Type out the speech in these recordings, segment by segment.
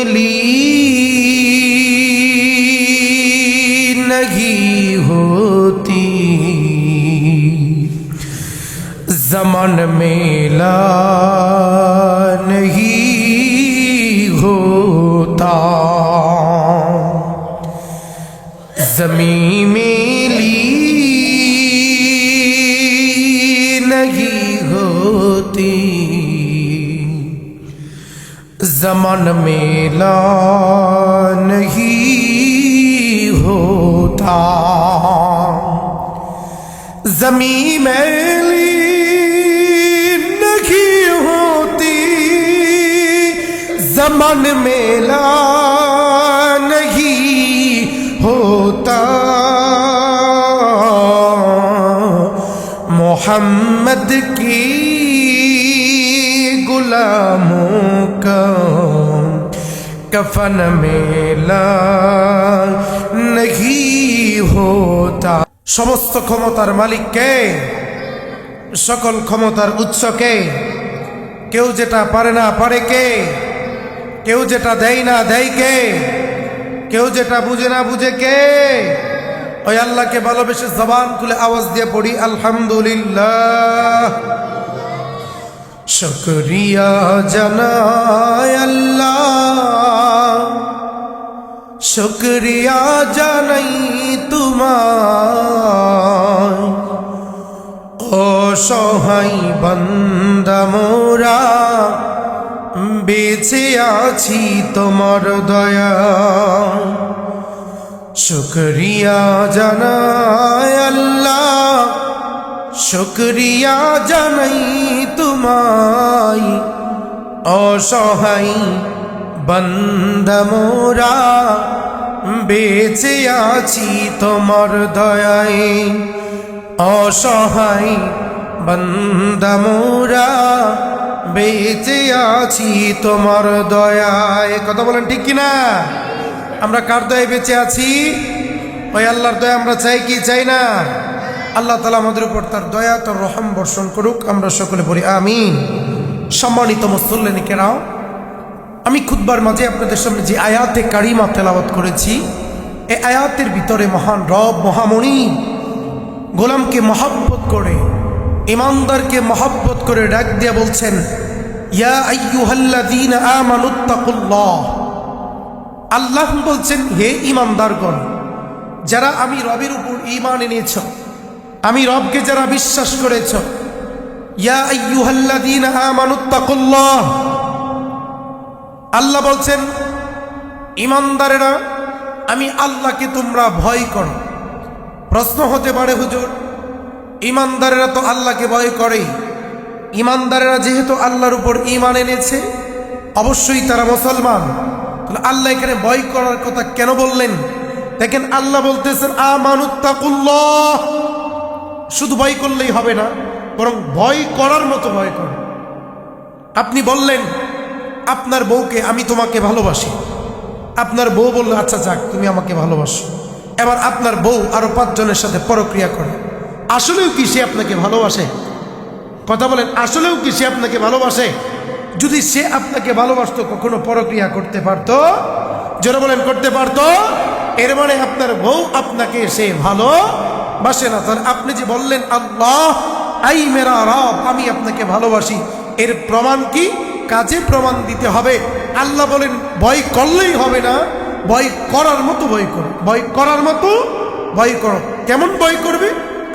लीन नहीं होती, ज़मान मेला नहीं होता, ज़मीं में लीन नहीं होती, ज़मान मेला नहीं होता, ज़मीं मैली नहीं होती, ज़मान मेला नहीं होता, मोहम्मद की गुलामों का कफन मेला नहीं होता। समस्त क्षमतार मालिक के, सकल क्षमतार उत्स के, केउ जेटा पारे ना पारे के, केउ जेटा देय ना देय के, केउ जेटा बुझे ना बुझे के, ওই আল্লাহকে ভালোবেসে জবান খুলে আওয়াজ দিয়ে পড়ি আলহামদুলিল্লাহ। শুকরিয়া জানাই আল্লাহ, শুকরিয়া জানাই তোমার, অসহায় বান্দা মোরা বেঁচে আছি তোমার দয়া। শুকরিয়া জানাই আল্লাহ, শুকরিয়া জানাই তোমায়, অসহায় বান্দা মোরা বেঁচে আছি তোমার দয়ায়, অসহায় বান্দা মোরা বেঁচে আছি তোমার দয়ায়। কথা বলেন ঠিক কিনা? আমরা কার দয়ায় বেঁচে আছি? ওই আল্লাহর দয়া আমরা চাই কি চাই না? আল্লাহ তাআলা আমাদের উপর তার দয়া তার রহম বর্ষণ করুক। আমরা সকলে পড়ি আমিন। সম্মানিত মুসল্লিনে কেরাম, আমি খুতবার মাঝে আপনাদের সামনে যে আয়াতে কারিমা তেলাওয়াত করেছি, এই আয়াতের ভিতরে মহান রব মহামণি গোলামকে মহব্বত করে, ইমানদারকে মহব্বত করে ডাক দিয়ে বলছেন, ইয়া আইয়ুহাল্লাযীনা আমানুত্তাকুল্লাহ। আল্লাহ বলছেন, হে ইমানদারগণ, যারা আমি রবের উপর ঈমান এনেছ, আমি রবকে যারা বিশ্বাস করেছ, ইয়া আইয়ুহাল্লাযীনা আমানুত্তাকুল্লাহ। আল্লাহ বলছেন, ইমানদারেরা, আমি আল্লাহকে তোমরা ভয় করো। প্রশ্ন হতে পারে, হুজুর, ইমানদারেরা তো আল্লাহকে ভয় করে, ইমানদারেরা যেহেতু আল্লাহর উপর ঈমান এনেছে অবশ্যই তারা মুসলমান, তাহলে আল্লাহ এখানে ভয় করার কথা কেন বললেন? দেখেন, আল্লাহ বলতেছেন আমানুত্তাকুল্লাহ। শুধু ভয় করলেই হবে না, বরং ভয় করার মতো ভয় করো। আপনি বললেন আপনার বউকে, আমি তোমাকে ভালোবাসি। আপনার বউ বলল, আচ্ছা যাক, তুমি আমাকে ভালোবাসো। এবার আপনার বউ আরো 5 জনের সাথে পরক্রিয়া করে। আসলেও কি সে আপনাকে ভালোবাসে? কথা বলেন, আসলেও কি সে আপনাকে ভালোবাসে? যদি সে আপনাকে ভালোবাসতো কখনো পরক্রিয়া করতে পারতো? যারা বলেন করতে পারতো। এর মানে আপনার বউ আপনাকে সে ভালোবাসে না। তাহলে আপনি যে বললেন আল্লাহ আই মেরা রব, আমি আপনাকে ভালোবাসি, এর প্রমাণ কি? কাজে প্রমাণ দিতে হবে। আল্লাহ বলেন ভয় করলেই হবে না, ভয় করার মতো ভয় করো, ভয় করার মতো ভয় করো। কেমন ভয় করবে?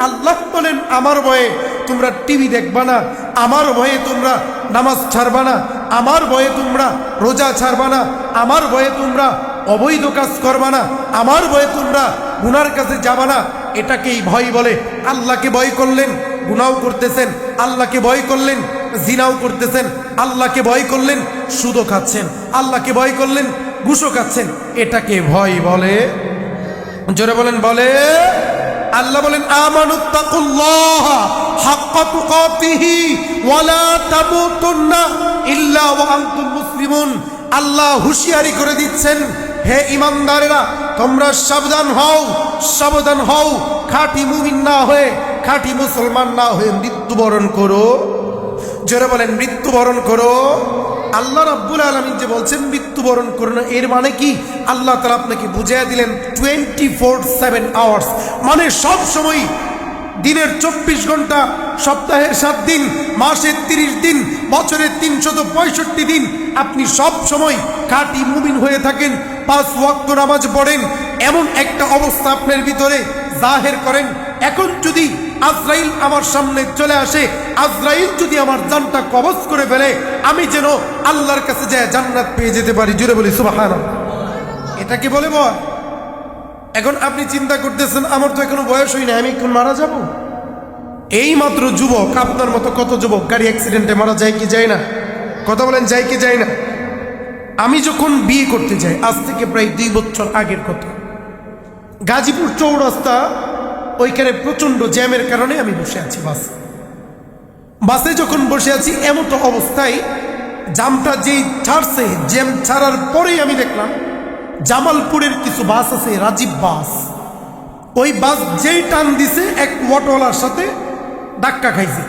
আল্লাহ বলেন আমার ভয়ে তোমরা টিভি দেখবা না, আমার ভয়ে তোমরা নামাজ ছাড়বা না, আমার ভয়ে তোমরা রোজা ছাড়বা না, আমার ভয়ে তোমরা অবৈধ কাজ করবা না, আমার ভয়ে তোমরা গুনার কাছে যাবা না। এটাকেই ভয় বলে। আল্লাহকে ভয় করলেন, গুনাও করতেছেন। আল্লাহকে ভয় করলেন, জিনাও করতেছেন। আল্লাহকে ভয় করলেন, সুদও খাচ্ছেন। আল্লাহকে ভয় করলেন, ঘুষও খাচ্ছেন। এটাকে ভয় বলে। জোরে বলেন, বলে। আল্লাহ বলেন আমানুত্তাকুল্লাহ হাক্কা তুকাতিহি ওয়া লা তামুতুন্না ইল্লা ওয়া আনতুম মুসলিমুন। আল্লাহ হুঁশিয়ারি করে দিচ্ছেন, হে ইমানদারেরা, তোমরা সাবধান হও, সাবধান হও। খাঁটি মুমিন না হয়ে, খাঁটি মুসলমান না হয়ে মৃত্যুবরণ করো। জোরে বলেন, মৃত্যুবরণ করো। আল্লাহ রাব্বুল আলামিন যে বলছেন মৃত্যুবরণ করো না, এর মানে কি আল্লাহ তাআলা আপনাকে বুঝিয়ে দিলেন 24/7 আওয়ার্স, মানে সব সময়, দিনের 24 ঘন্টা, সপ্তাহের 7 দিন, মাসের 30 দিন, বছরের 365 দিন আপনি সব সময় খাঁটি মুমিন হয়ে থাকেন, 5 ওয়াক্ত নামাজ পড়েন, এমন একটা অবস্থা আপনার ভিতরে জাহের করেন। এখন যদি আজরাইল আমার সামনে চলে আসে, আজরাইল যদি আমার জানটা কবজ করে ফেলে, আমি যেন আল্লাহর কাছে যায় জান্নাত পেয়ে যেতে পারি। জুড়ে বলি সুবহানাল্লাহ। এটা কি বলে বল? এখন আপনি চিন্তা করতেছেন আমার তো এখনো বয়স হয়নি, আমি এখন মারা যাব। এই মাত্র যুবক, আপনার মতো কত যুবক গাড়ি অ্যাক্সিডেন্টে মারা যায় কি যায় না? কথা বলেন, যায় কি যায় না? আমি যখন বিয়ে করতে যাই, আজ থেকে প্রায় 2 বছর আগের কথা, গাজীপুর চৌরাস্তা, ওইখানে প্রচন্ড জ্যামের কারণে আমি বসে আছি বাসে যখন বসে আছি, এমন তো অবস্থায় জামটা যেই ছাড়ছে, জ্যাম ছাড়ার পরেই আমি দেখলাম জামালপুরের কিছু বাস আছে, রাজীব বাস, ওই বাস যেই টান দিছে এক অটোওয়ালার সাথে ধাক্কা খাইছে।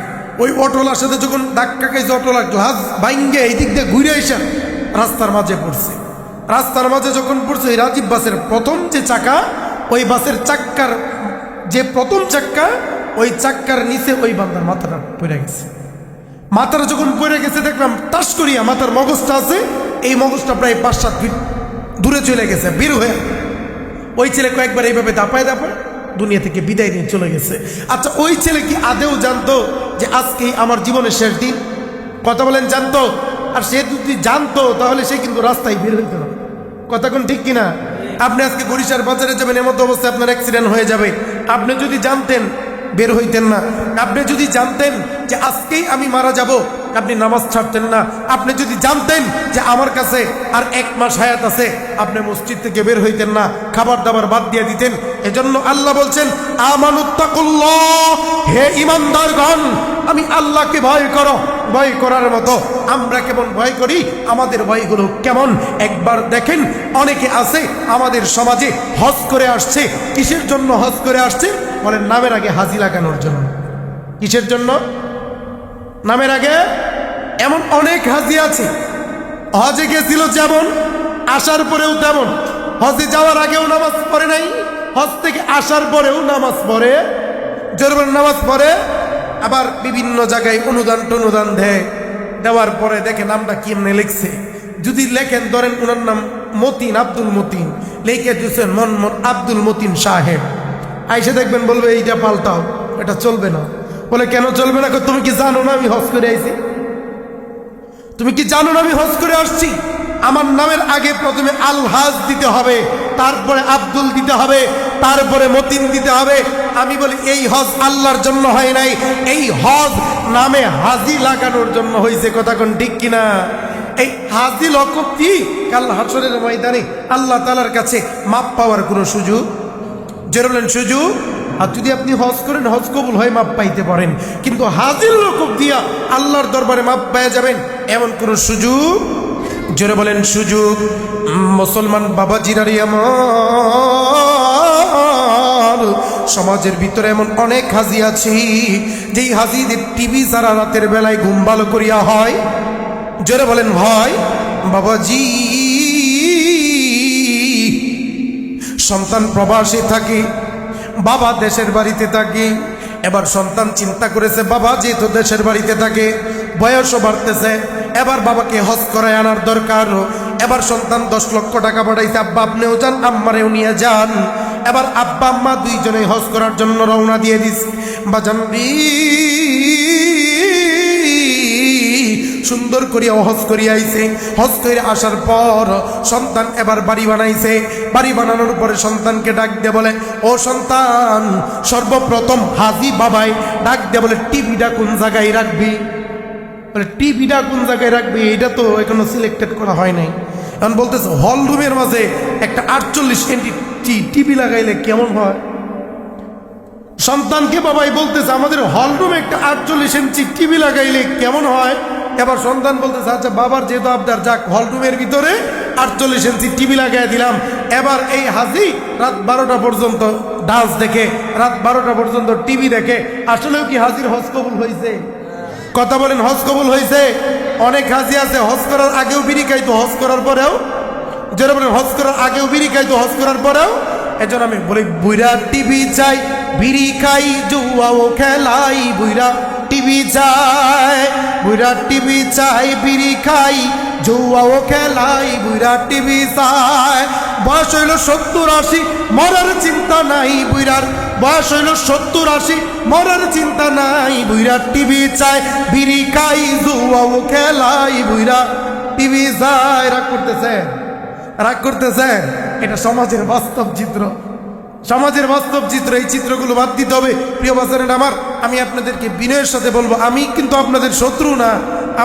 ওই অটোওয়ালার সাথে যখন ধাক্কা খাইছে, অটোওয়ালা গ্লাস ভাঙ্গে এই দিক দিয়ে ঘুরে এসে রাস্তার মাঝে পড়ছে। রাস্তার মাঝে যখন পড়ছে, ওই রাজীব বাসের প্রথম যে চাকা, ওই বাসের চাক্কার যে প্রথম চাক্কা, ওই চাক্কার নিচে ওই বান্দার মাথাটা পড়ে গেছে। মাথাটা যখন পড়ে গেছে, দেখলাম টাস করিয়া মাথার মগজটা আছে, এই মগজটা প্রায় 5-7 ফিট দূরে চলে গেছে, বের হয়ে। ওই ছেলে কয়েকবার এইভাবে দাপায় দুনিয়া থেকে বিদায় নিয়ে চলে গেছে। আচ্ছা, ওই ছেলে কি আদেও জানতো যে আজকেই আমার জীবনের শেষ দিন? কথা বলেন, জানতো? আর সে যদি জানতো তাহলে সে কিন্তু রাস্তায় বের হইতো না। কথা কোন ঠিক কিনা? আপনি আজকে বরিশাল বাজারে যাবেন, এমন অবস্থায় আপনার অ্যাক্সিডেন্ট হয়ে যাবে, আপনি যদি জানতেন বের হইতেন না। আপনি যদি জানতেন যে আজকেই আমি মারা যাব, আপনি নামাজ ছাড়তেন না। আপনি যদি জানতেন যে আমার কাছে আর 1 মাস হায়াত আছে, আপনি মসজিদ থেকে বের হইতেন না, খাবার দাবার বাদ দিয়ে দিতেন। এজন্য আল্লাহ বলছেন, আমানুত্তাকুল্লাহ, হে ঈমানদারগণ, আমি আল্লাহকে ভয় করো। ভয় করার মতো আমরা কেমন ভয় করি, আমাদের ভয়গুলো কেমন একবার দেখেন। অনেকে আছে আমাদের সমাজে হজ করে আসছে। কিসের জন্য হজ করে আসছে বলেন? নামের আগে হাজি লাগানোর জন্য। কিসের জন্য? নামের আগে। এমন অনেক হাজি আছে, হজে গেছিল যেমন, আসার পরেও তেমন। হজে যাওয়ার আগেও নামাজ পড়ে নাই, হজ থেকে আসার পরেও নামাজ পড়ে, জোরবার নামাজ পড়ে, আবার বিভিন্ন জায়গায় অনুদান দেওয়ার পরে দেখে নামটা কেমনে লিখছে। যদি লেখেন, ধরেন ওনার নাম মতিন, আব্দুল মতিন, লিখে দিচ্ছেন মোহাম্মদ আব্দুল মতিন সাহেব। আইসে দেখবেন বলবে এইটা পাল্টাও, এটা চলবে না। বলে কেন চলবে না? তুমি কি জানো না আমি হজ করে আইছি? তুমি কি জানো না আমি হজ করে আসছি? আমার নামের আগে প্রথমে আলহাজ দিতে হবে, তারপরে আব্দুল দিতে হবে, তারপরে মতিন দিতে হবে। আমি বলি এই হজ আল্লাহর জন্য হয় নাই, এই হজ নামে হাজি লাগানোর জন্য হয়েছে। কথা কোন ঠিক কিনা? এই হাজি লকব কি কাল হাসরের ময়দানে আল্লাহ তাআলার কাছে মাপ পাওয়ার কোনো সুযোগ? জোরে বলেন, সুযোগ। আর যদি আপনি হজ করেন, হজ কবুল হয়, মাপ পাইতে পারেন, কিন্তু হাজির লকব দিয়া আল্লাহর দরবারে মাপ পেয়ে যাবেন এমন কোনো সুযোগ? জোরে বলেন, সুযোগ। মুসলমান বাবাজিরারি, আমার সমাজের ভিতরে এমন অনেক হাজি আছে, যেই হাজিদের টিভি সারা রাতের বেলায় ঘুম ভালো করিয়া হয়। জোরে বলেন ভাই। বাবাজি, সন্তান প্রবাসে থাকে, বাবা দেশের বাড়িতে থাকে। এবার সন্তান চিন্তা করেছে, বাবা যেহেতু দেশের বাড়িতে থাকে, বয়সও বাড়তেছে, এবার বাবাকে হজ করায় আনার দরকার। এবার সন্তান 10 লক্ষ টাকা পাঠাইছে, আব্বা আপনিও যান, আম্মারেও নিয়ে যান। এবার আব্বা আম্মা দুইজনেই হজ করার জন্য রওনা দিয়ে দিছে। বাজান সুন্দর করিয়া হজ করিয়া আইছে। হজ করে আসার পর সন্তান এবার বাড়ি বানাইছে। বাড়ি বানানোর পরে সন্তানকে ডাক দিয়ে বলে, ও সন্তান, সর্বপ্রথম হাজি বাবাই ডাক দিয়ে বলে, টিভিটা কোন জায়গায় রাখবি? বলে টিভিটা কোন জায়গায় রাখবি? এটা তো এখনো সিলেক্টেড করা হয় নাই। এখন বলতেছে হল রুমের মাঝে একটা 48 ইঞ্চি টিভি লাগাইলে কেমন হয়? সন্তানকে বাবাই বলতেছে আমাদের হল রুমে একটা 48 ইঞ্চি টিভি লাগাইলে কেমন হয়? এবার সন্তান বলতেছে আচ্ছা বাবার যেহেতু আবদার, যাক হল রুমের ভিতরে 48 ইঞ্চি টিভি লাগাই দিলাম। এবার এই হাজি রাত 12টা পর্যন্ত ডান্স দেখে, রাত 12টা পর্যন্ত টিভি দেখে। আসলেও কি হাজির হজ কবুল হয়েছে? কথা বলেন, হজ কবুল হয়েছে? অনেক হাজি আছে হজ করার আগেও বিড়ি খাইতো, হজ করার পরেও, যারা বলেন হজ করার আগেও বিড়ি খাইতো, হজ করার পরেও। এজন্য আমি বলি বুইরা টিভি চাই, বিড়ি খাই, জুয়াও খেলাই, বুইরা টিভি চাই, বুইরা টিভি চাই, বিড়ি খাই, জুয়াও খেলাই, বুইরা টিভি চাই। বয়স হইল 70-80, মরার চিন্তা নাই বুইরার, বয়স হইল 70-80, মরার চিন্তা নাই, বুইরা টিভি চাই, বিড়ি খাই, জুয়াও খেলাই, বুইরা টিভি চাই। রাগ করতেছেন? রাগ করতেছেন? এটা সমাজের বাস্তব চিত্র, সমাজের বাস্তব চিত্র। এই চিত্রগুলো বাদ দিতে হবে। প্রিয় বাজারের আমার, আমি আপনাদেরকে বিনয়ের সাথে বলবো, আমি কিন্তু আপনাদের শত্রু না,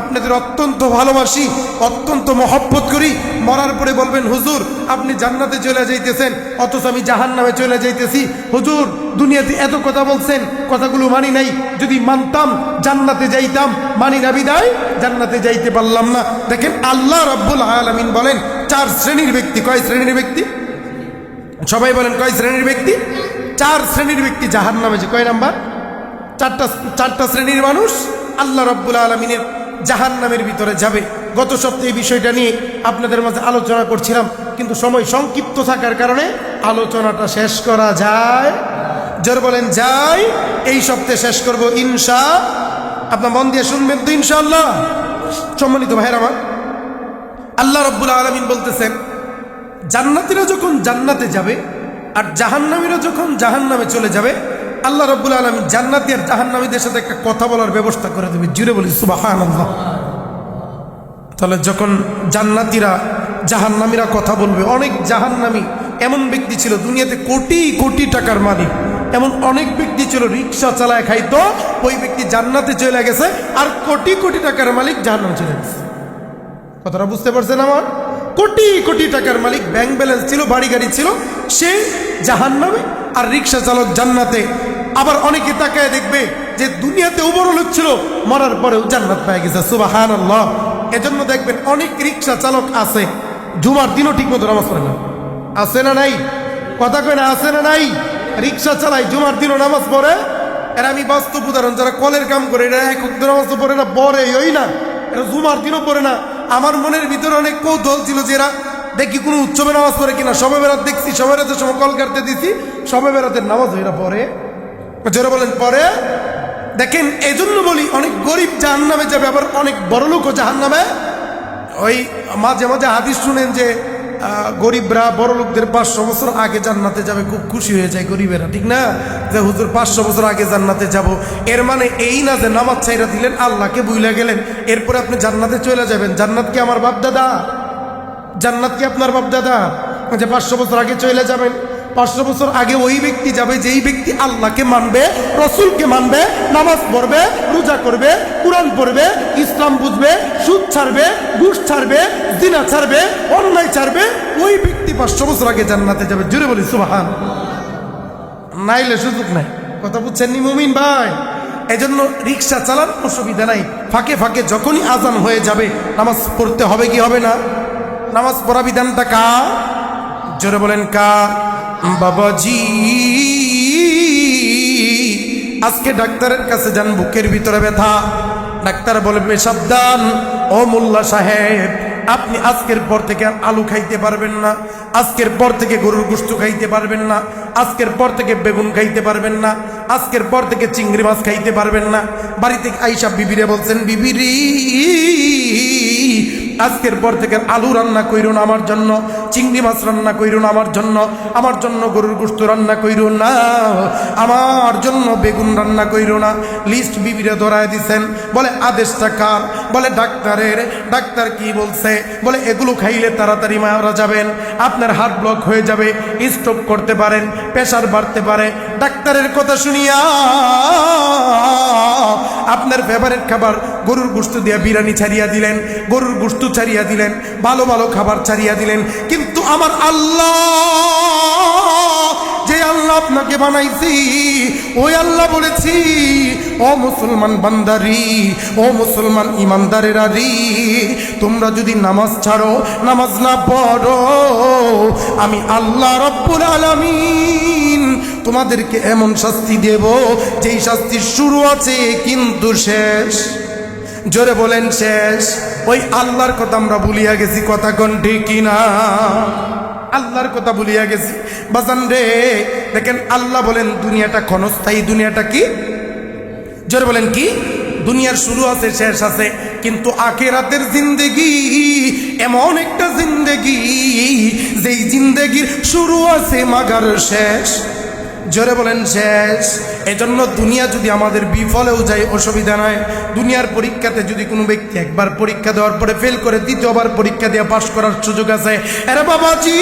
আপনাদের অত্যন্ত ভালোবাসি, অত্যন্ত মহব্বত করি। মরার পরে বলবেন হুজুর আপনি জান্নাতে চলে যাইতেছেন, অথচ আমি জাহান্নামে চলে যাইতেছি। হুজুর দুনিয়াতে এত কথা বলছেন, কথাগুলো মানি নাই, যদি মানতাম জান্নাতে যাইতাম, মানি না বিদায় জান্নাতে যাইতে পারলাম না। দেখেন আল্লাহ রাব্বুল আলামিন বলেন 4 শ্রেণীর ব্যক্তি। কয় শ্রেণীর ব্যক্তি? সবাই বলেন কয় শ্রেণীর ব্যক্তি? 4 শ্রেণীর ব্যক্তি জাহান্নামে। যে কয় নাম্বার? 4টা শ্রেণীর মানুষ আল্লাহ রাব্বুল আলামিনের জাহান্নামের ভিতরে যাবে। গত সপ্তাহে এই বিষয়টা নিয়ে আপনাদের মাঝে আলোচনা করছিলাম, কিন্তু সময় সংক্ষিপ্ত থাকার কারণে আলোচনাটা শেষ করা যায়, জোর বলেন যায়, এই সপ্তাহে শেষ করব আপনার মন দিয়ে শুনবেন তো ইনশাআল্লাহ। সম্মানিত ভাইয়ের আমার, আল্লাহ রাব্বুল আলামিন বলতেছেন জান্নাতীরা যখন জান্নাতে যাবে আর জাহান্নামীরা যখন জাহান্নামে চলে যাবে, আল্লাহ রাব্বুল আলামিন জান্নাতী আর জাহান্নামীদের সাথে একটা কথা বলার ব্যবস্থা করে দেবে। জুড়ে বলি সুবহানাল্লাহ। তাহলে যখন জান্নাতীরা জাহান্নামীরা কথা বলবে, অনেক জাহান্নামী এমন ব্যক্তি ছিল দুনিয়াতে কোটি কোটি টাকার মালিক, এমন অনেক ব্যক্তি ছিল রিক্সা চালায় খাইতো, ওই ব্যক্তি জান্নাতে চলে গেছে, আর কোটি কোটি টাকার মালিক জাহান্নামে চলে গেছে। কথাটা বুঝতে পারছেন আমার? কোটি কোটি টাকার মালিক, ব্যাংক ব্যালেন্স ছিল, বাড়ি গাড়ি ছিল, সে জাহান্নামে আর রিক্সা চালক জান্নাতে। আবার অনেকে তাকায় দেখবে যে দুনিয়াতেও বড় লোক ছিল, মরার পরেও জান্নাত পেয়ে গেছে। সুবহানাল্লাহ। এজন্য দেখবেন অনেক রিক্সা চালক আছে জুমার দিনও ঠিক মতো নামাজ পড়ে না। আছে না নাই? কথা কয় না, আছে না নাই? রিক্সা চালায়, জুমার দিনও নামাজ পড়ে। এরা আমি বাস্তব উদাহরণ, যারা কলের কাম করে এরা এক ওয়াক্ত নামাজ তো পড়ে না, পড়ে ওই না, এরা জুমার দিনও পড়ে না। আমার মনের ভিতরে অনেক কৌতূহল ছিল যে এরা দেখি কোনো উৎসবে নামাজ পড়ে কিনা। সবে বেড়াত দেখছি, সবে বেড়াতে সময় কল কাটতে দিছি, সবে বেড়াতে নামাজ এরা পড়ে, যারা বলেন পরে। দেখেন এজন্য বলি অনেক গরিব জাহান্নামে যাবে, আবার অনেক বড় লোকও জাহান্নামে। ওই মাঝে মাঝে হাদিস শুনেন যে গরিবরা বড় লোকদের 500 বছর আগে জান্নাতে যাবে, খুব খুশি হয়ে যায় গরিবেরা, ঠিক না? যে হুজুর 500 বছর আগে জান্নাতে যাব। এর মানে এই না যে নামাজ ছাইরা দিলেন, আল্লাহকে ভুলে গেলেন, এরপরে আপনি জান্নাতে চলে যাবেন। জান্নাত কি আমার বাপ দাদা? জান্নাত কি আপনার বাপ দাদা যে 500 বছর আগে চলে যাবেন? 500 বছর আগে ওই ব্যক্তি যাবে যেই ব্যক্তি আল্লাহকে মানবে, রসুলকে মানবে, নামাজ পড়বে, রোজা করবে, কুরআন পড়বে, ইসলাম বুঝবে, সুদ ছাড়বে, ঘুষ ছাড়বে, জিনা ছাড়বে, অন্যায় ছাড়বে। ওই ব্যক্তি 500 বছর আগে জান্নাতে যাবে। জোরে বলি সুবহান। নাইলে সুযোগ নাই। কথা বুঝছেন নি মুমিন ভাই? এজন্য রিক্সা চালান অসুবিধা নাই, ফাঁকে ফাঁকে যখনই আজান হয়ে যাবে নামাজ পড়তে হবে কি হবে না? নামাজ পড়া বিধানটা কার? জোরে বলেন কার? বাবাজি আজকে ডাক্তারের কাছে যান, বুকের ভিতরে ব্যথা, ডাক্তার বলবে সাবধান ও মোল্লা সাহেব, আপনি আজকের পর থেকে আলু খাইতে পারবেন না, আজকের পর থেকে গরুর গোশত খাইতে পারবেন না, আজকের পর থেকে বেগুন খাইতে পারবেন না, আজকের পর থেকে চিংড়ি মাছ খাইতে পারবেন না। বাড়িতে আইসা বিবিরে বলছেন, বিবিরি আজকের পর থেকে আলু রান্না কইরো না আমার জন্য, চিংড়ি মাছ রান্না কইরো না আমার জন্য, আমার জন্য গরুর গোশত রান্না কইরো না, আমার জন্য বেগুন রান্না কইরো না। লিস্ট বিবিরে ধরায় দিছেন। বলে আদেশটা কার? বলে ডাক্তারের। ডাক্তার কি বলছে? বলে এগুলো খাইলে তাড়াতাড়ি মারা যাবেন, আপনার হার্ট ব্লক হয়ে যাবে, স্ট্রোক করতে পারেন, প্রেশার বাড়তে পারে। ডাক্তারের কথা শুনিয়া আপনার ফেভারিট খাবার গরুর গোশত দিয়া বিরিয়ানি ছাড়িয়া দিলেন, গরুর গোশত ছাড়িয়া দিলেন, ভালো ভালো খাবার ছাড়িয়া দিলেন। কিন্তু আমার আল্লাহ, যে আল্লাহ আপনাকে বানাইছি, ওই আল্লাহ বলেছি, ও মুসলমান বান্দারি, ও মুসলমান ইমানদারেরা রি, তোমরা যদি নামাজ ছাড়ো, নামাজ না পড়ো, আমি আল্লাহ রব্বুল আলামিন তোমাদেরকে এমন শাস্তি দেব যেই শাস্তির শুরু আছে কিন্তু শেষ জোরে বলেন শেষ। ওই আল্লাহর কথা আমরা ভুলিয়া গেছি, কথা কোন ঠিক কিনা? আল্লাহর কথা ভুলিয়া গেছি বাজান রে। দেখেন আল্লাহ বলেন দুনিয়াটা ক্ষণস্থায়ী, দুনিয়াটা কি? জোরে বলেন কি? দুনিয়ার শুরু আছে, শেষ আছে, কিন্তু আখিরাতের জিন্দেগি এমন একটা জিন্দেগি যেই জিন্দেগির শুরু আছে মাগার শেষ। জোরে বলেন শেষ। এজন্য দুনিয়া যদি আমাদের বিফলেও যায় অসুবিধা নয়। দুনিয়ার পরীক্ষাতে যদি কোনো ব্যক্তি একবার পরীক্ষা দেওয়ার পরে ফেল করে দ্বিতীয়বার পরীক্ষা দিয়ে পাশ করার সুযোগ আছে। আরে বাবাজি,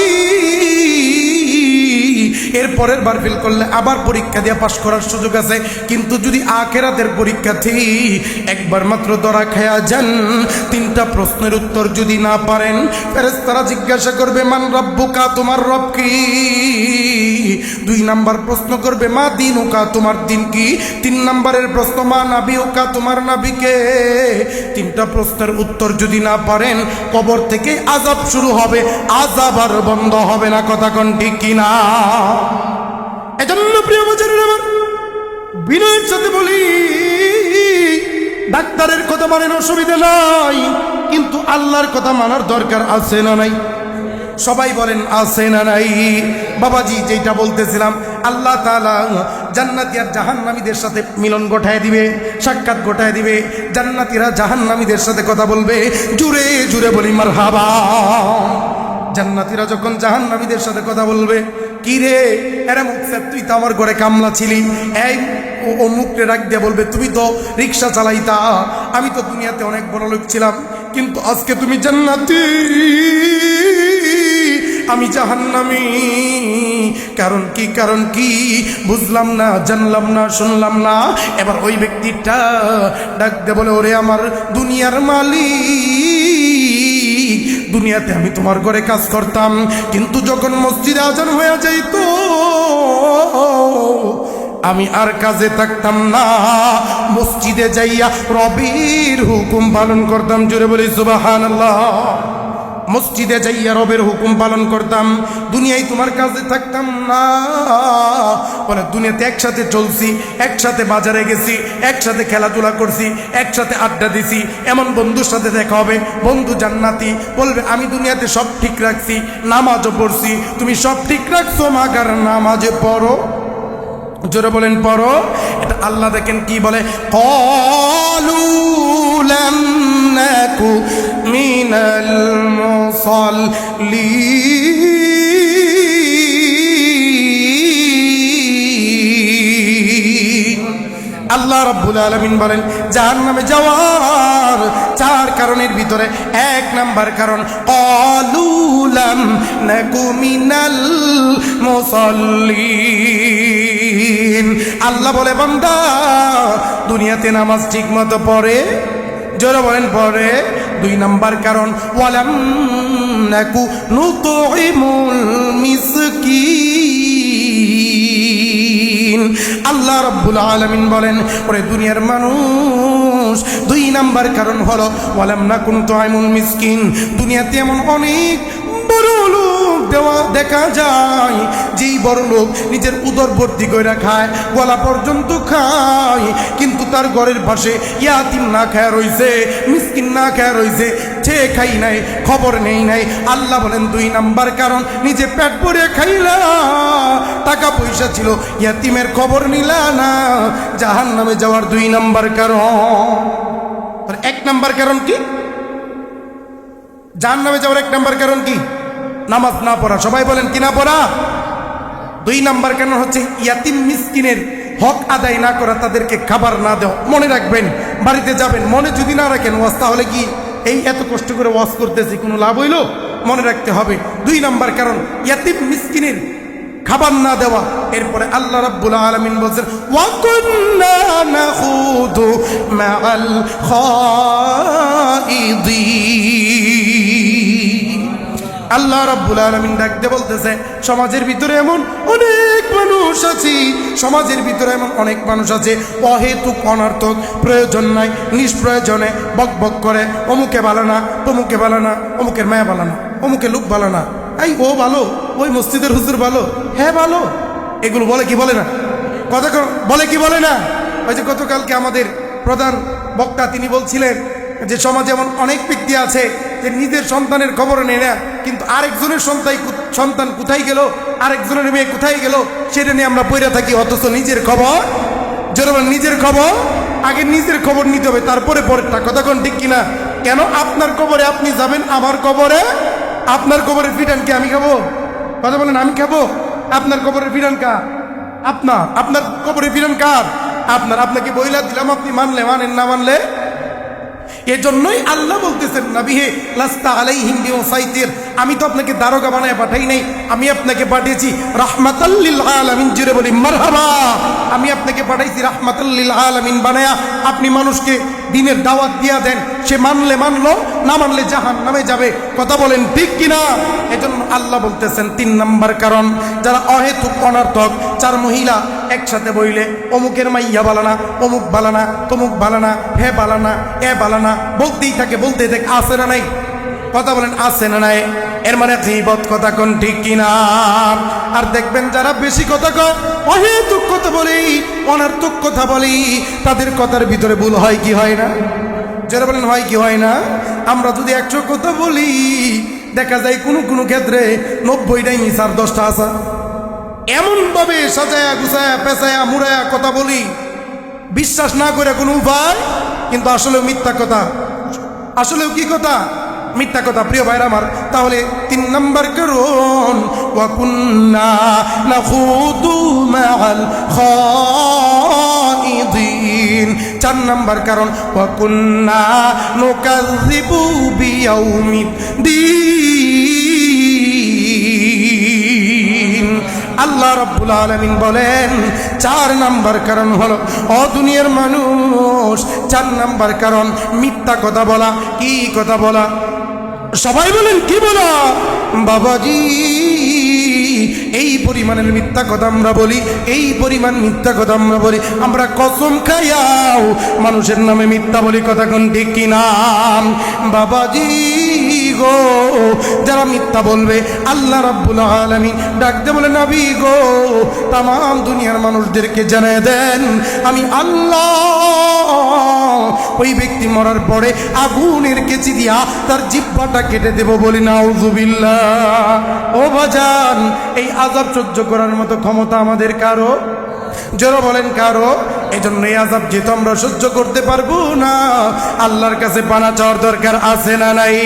এর পরের বার ফেল করলে আবার পরীক্ষা দিয়ে পাশ করার সুযোগ আছে। কিন্তু যদি আখিরাতের পরীক্ষাতে একবার মাত্র ধরা খায়া যান, তিনটা প্রশ্নের উত্তর যদি না পারেন, ফেরেশতারা জিজ্ঞাসা করবে মান রব্বুকা, তোমার রব কি? 2 নাম্বার প্রশ্ন করবে মা দিনুকা, তোমার দিন কি? 3 নাম্বারের প্রশ্ন মা নাবিউকা, তোমার নাবিকে? 3টা প্রশ্নের উত্তর যদি না পারেন, কবর থেকে আযাব শুরু হবে, আযাব আর বন্ধ হবে না, কথা কোন ঠিক কিনা? এজন্য প্রিয় বাজারের আমার বিনয়ের সাথে বলি, ডাক্তারের কথা মানেন অসুবিধা নাই, কিন্তু আল্লাহর কথা মানার দরকার আছে না নাই? সবাই বলেন আছে না নাই? বাবাজি যেটা বলতেছিলাম, আল্লাহ তাআলা জান্নাতি আর জাহান্নামীদের সাথে মিলন ঘটায় দিবে, সাক্ষাৎ ঘটায় দিবে। জান্নাতীরা জাহান্নামীদের সাথে কথা বলবে, জুড়ে জুড়ে বলি মারহাবা। জান্নাতীরা যখন জাহান্নামীদের সাথে কথা বলবে, কি রে এরা মুখসেদ, তুই তো আমার ঘরে কামলা ছিলি। এই ও মুখে রাখ দিয়ে বলবে, তুমি তো রিক্সা চালাইতা, আমি তো দুনিয়াতে অনেক বড় লোক ছিলাম, কিন্তু আজকে তুমি জান্নাতি, আমি জাহান্নামী। কারণ কি? কারণ কি বুঝলাম না, জানলাম না, শুনলাম না। এবার ওই ব্যক্তিটা ডাক দিয়ে বলে, ওরে আমার দুনিয়ার মালিক, দুনিয়াতে আমি তোমার ঘরে কাজ করতাম, কিন্তু যখন মসজিদে আজান হয়ে যাইত আমি আর কাজে থাকতাম না, মসজিদে যাইয়া রবের হুকুম পালন করতাম। জোরে বলি সুবহানাল্লাহ। মসজিদে যাইয়া রবের হুকুম পালন করতাম, দুনিয়ায় তোমার কাজে থাকতাম না। বলে দুনিয়াতে একসাথে চলছি, একসাথে বাজারে গেছি, একসাথে খেলাধুলা করছি, একসাথে আড্ডা দিছি, এমন বন্ধুর সাথে দেখা হবে, বন্ধু জান্নাতি বলবে আমি দুনিয়াতে সব ঠিক রাখছি, নামাজও পড়ছি, তুমি সব ঠিক রাখছো, মাগার নামাজে পড়ো। জোরে বলেন পড়ো। এটা আল্লাহ দেখেন কি বলে, ক্বালু লাম নাকু মিনাল মুসাল্লিন। আল্লাহ রাব্বুল আলামিন বলেন জাহান্নামে যাওয়ার 4 কারণের ভিতরে 1 নাম্বার কারণ, ক্বালু লাম নাকু মিনাল মুসাল্লিন। আল্লাহ বলে বান্দা দুনিয়াতে নামাজ ঠিক মতো পড়ে, জোরে বলেন পড়ে। 2 নাম্বার কারণ, ওয়ালাম নাকু নুতইমুল মিসকিন। আল্লাহ রাব্বুল আলামিন বলেন ওরে দুনিয়ার মানুষ, 2 নাম্বার কারণ হলো ওয়ালাম নাকু নুতইমুল মিসকিন। দুনিয়াতে এমন অনেক বড় লোক দেখা যায়, যেই বড় লোক নিজের উদর ভর্তি করে খায়, গলা পর্যন্ত খায়, কিন্তু তার ঘরের পাশে ইয়াতিম না খায় রইছে, মিসকিন না খায় রইছে, সে খাই নাই, খবর নেই নাই। আল্লাহ বলেন 2 নাম্বার কারণ, নিজে পেট ভরে খাইলা, টাকা পয়সা ছিল, ইয়াতিমের খবর নিলা না, জাহান্নামে যাওয়ার 2 নাম্বার কারণ। 1 নাম্বার কারণ কি? জাহান্নামে যাওয়ার 1 নাম্বার কারণ কি? নামাজ না পড়া। সবাই বলেন কি না পড়া? 2 নাম্বার কারণ হচ্ছে ইয়াতিম মিসকিনের হক আদায় না করা, তাদেরকে খাবার না দেওয়া। মনে রাখবেন, বাড়িতে যাবেন, মনে যদি না রাখেন ওয়াজ, তাহলে কি এই এত কষ্ট করে ওয়াজ করতেছি কোনো লাভ হইল? মনে রাখতে হবে 2 নাম্বার কারণ ইয়াতিম মিসকিনের খাবার না দেওয়া। এরপরে আল্লাহ রাব্বুল আলামিন বলেন ওয়া কুন্না নাখুদু মাআল খাইদিন। আল্লাহ রাব্বুল আলামিন ডাকতে বলতেছে সমাজের ভিতরে এমন অনেক মানুষ আছে, সমাজের ভিতরে এমন অনেক মানুষ আছে অহেতুক অনর্থক প্রয়োজন নাই নিষ্প্রয়োজনে বক বক করে, অমুকে ভালো না, তমুকে ভালো না, অমুকের মায়া ভালো না, অমুকে লোক ভালো না, এই ও ভালো, ওই মসজিদের হুজুর ভালো, হ্যাঁ ভালো, এগুলো বলে কি বলে না? কথা বলে কি বলে না? ওই যে গতকালকে আমাদের প্রধান বক্তা তিনি বলছিলেন যে সমাজে এমন অনেক ব্যক্তি আছে যে নিজের সন্তানের খবর নেয় না, কিন্তু আরেকজনের সন্তান কোথায় গেল, আরেকজনের মেয়ে কোথায় গেল সেটা নিয়ে আমরা পড়ে থাকি, অথচ নিজের খবর যেরকম নিজের খবর আগে নিজের খবর নিতে হবে, তারপরে পরেরটা। কথা কোন ঠিক কিনা? কেন আপনার কবরে আপনি যাবেন, আমার কবরে আপনার কবরের ফিটান কি আমি খাবো? কথা বলেন, আমি খাবো? আপনার কবরের ফিটান কার? আপনার কবরের ফিটান কার? আপনাকে বইলা দিলাম, আপনি মানলে মানেন, না মানলে। এজন্যই আল্লাহ বলতেছেন নবী হে লাস্তা আলাইহিম বিমুসাইতির, আমি তো আপনাকে দারোগা বানায় পাঠাই নাই, আমি আপনাকে পাঠিয়েছি রাহমাতাল লিল আলামিন। জুড়ে বলি মারহাবা। আমি আপনাকে পাঠাইছি রাহমাতাল লিল আলামিন বানায়া, আপনি মানুষকে দিনের দাওয়াত দিয়া দেন, সে মানলে মানলো, না মানলে জাহান্নামে যাবে। কথা বলেন ঠিক কিনা? এজন্য আল্লাহ বলতেছেন 3 নাম্বার কারণ, যারা অহেতুক অনর্থক, 4 মহিলা একসাথে বইলে অমুকের মাইয়া বালানা, অমুক বালানা, তমুক বালানা, হে বালানা, এ বালানা বলতেই থাকে, আছে না নাই? কথা বলেন আছে না নাই? এর মানে গীবত। কথা কোন ঠিক কিনা? আর দেখবেন যারা বেশি কথা কয়, অহেতুক কথা বলি, অনর্থক কথা বলি, তাদের কথার ভিতরে ভুল হয় কি হয় না? যারা বলেন হয় কি হয় না? আমরা যদি 100 কথা বলি, দেখা যায় কোনো ক্ষেত্রে 90টাই মিছার, 10টা আসা। এমন ভাবে সাজায়া গুছায়া পেঁচায়া মুড়ায়া কথা বলি, বিশ্বাস না করে কোনো উপায়, কিন্তু আসলেও মিথ্যা কথা, আসলেও কি কথা? মিথ্যা কথা। প্রিয় ভাইরা আমার, তাহলে 3 নাম্বার কারণ ওয়া কুন্না নাখুদু মাআল খাইদিন। 4 নাম্বার কারণ ওয়া কুন্না নুকাযযিবু বিয়াউমিদ্দিন। আল্লাহ রাব্বুল আলামিন বলেন 4 নাম্বার কারণ হলো, ও দুনিয়ার মানুষ, 4 নাম্বার কারণ মিথ্যা কথা বলা। কি কথা বলা? সবাই বলেন কি বলা? বাবাজি, এই পরিমাণের মিথ্যা কথা আমরা বলি, এই পরিমাণ মিথ্যা কথা আমরা বলি, আমরা কসম খাইয়াও মানুষের নামে মিথ্যা বলি। কথা কোন ঠিক কিনা? বাবাজি গো, যারা মিথ্যা বলবে, আল্লাহ রাব্বুল আলামিন ডাকতে বলে নবী গো, তাম দুনিয়ার মানুষদেরকে জানিয়ে দেন, আমি আল্লাহ ওই ব্যক্তি মরার পরে আগুনের কেচি দিয়া তার জিহ্বাটা কেটে দেব। বলি নাউযুবিল্লাহ। ও বাজান, এই আযাব সহ্য করার মতো ক্ষমতা আমাদের কারো? যারা বলেন কারো? এই জন্য এই আযাব যেহেতু আমরা সহ্য করতে পারবো না, আল্লাহর কাছে পানা চাওয়ার দরকার আছে না নাই?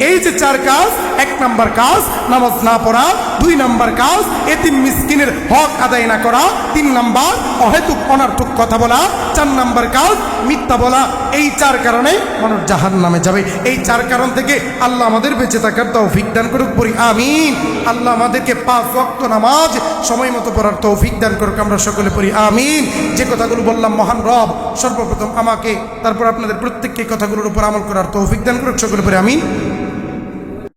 এই যে 4 কাজ, 1 নাম্বার কাজ নামাজ না পড়া, 2 নাম্বার কাজ এতিম মিসকিনের হক আদায় না করা, 3 নাম্বার অহেতুক অনর্থক কথা বলা, 4 নাম্বার কাজ মিথ্যা বলা। এই 4 কারণে মানুষ জাহান্নামে যাবে। এই 4 কারণ থেকে আল্লাহ আমাদের বেঁচে থাকার তৌফিক দান করুক, পড়ি আমিন। আল্লাহ আমাদেরকে 5 ওয়াক্ত নামাজ সময় মতো পড়ার তৌফিক দান করুক, আমরা সকলে পড়ি আমিন। যে কথাগুলো বললাম, মহান রব সর্বপ্রথম আমাকে, তারপর আপনাদের প্রত্যেককে কথাগুলোর উপর আমল করার তৌফিক দান করুক, সকলে পড়ি আমিন।